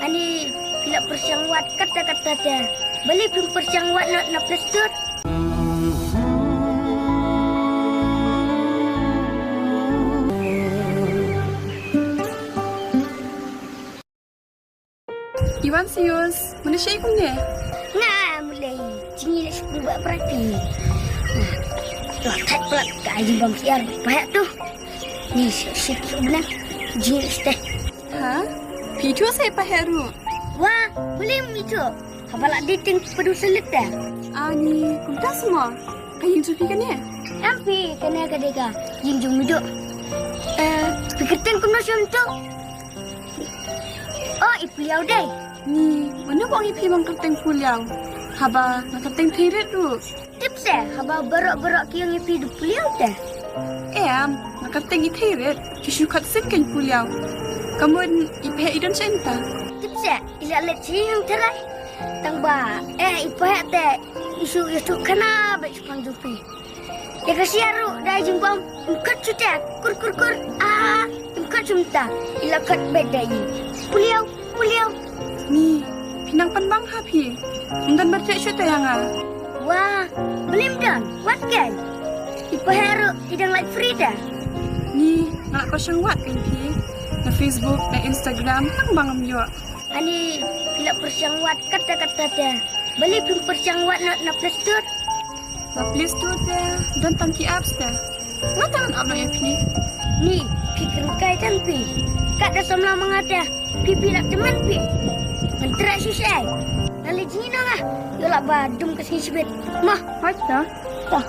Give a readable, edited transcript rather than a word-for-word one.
Ani bila persiang wat kata-kata dia. Beli pun persiang wat nak plestur. Iwan Sius, mana syai pun dia? Nah, mulai. Cini nak sepuluh buat perapi. Lakat pula kaji bang siar berpayak tu. Ni syik-syik benar. Cini nak seteh. Ha? Pitu saya paheru. Wah, boleh itu. Habalak dating pedu selit dah. Ni, kumta semua. Kayu tu pikan ya? Ampi kena kadeka. Jinjung miduk. Pikirkan kuno siam tu. Oh, ipliau deh. Ni, mana bang ipi bang kerteng puliau? Haba, nak kerteng pirit tu. Tips haba berok-berok kiang ipi du puliau dah. Nak kerteng ipirit. Kishu kat sekan puliau. Kamu ipi idan senta. Tips ila let siang terai. Tangba, ipa teh isu kena baik panjupi. Ya kasiaru dah jumpa kat sudah kur. Kat sumta ila kat bedai. Puliau. Ni, pinang panbang hapi. Undan bercek syuta yang Wah, belim dan what kan? Ipa haru idang like Frida. Ni, nak pasang wat kan pi. Na Facebook, na Instagram, panbang amyo. Ani bila persiang wat kata-kata dia. Beli pun persiang wat nak plestur. Na Play Store dia, dan tangki apps dia. Ngatakan apa ya pi? Ni, pikir kai kan pi. Kak dah semula mengada. Pipi nak teman pi. Mentera susah. Nali jina lah. Yolah badum ke sini sebet. Mah, Macam? dah.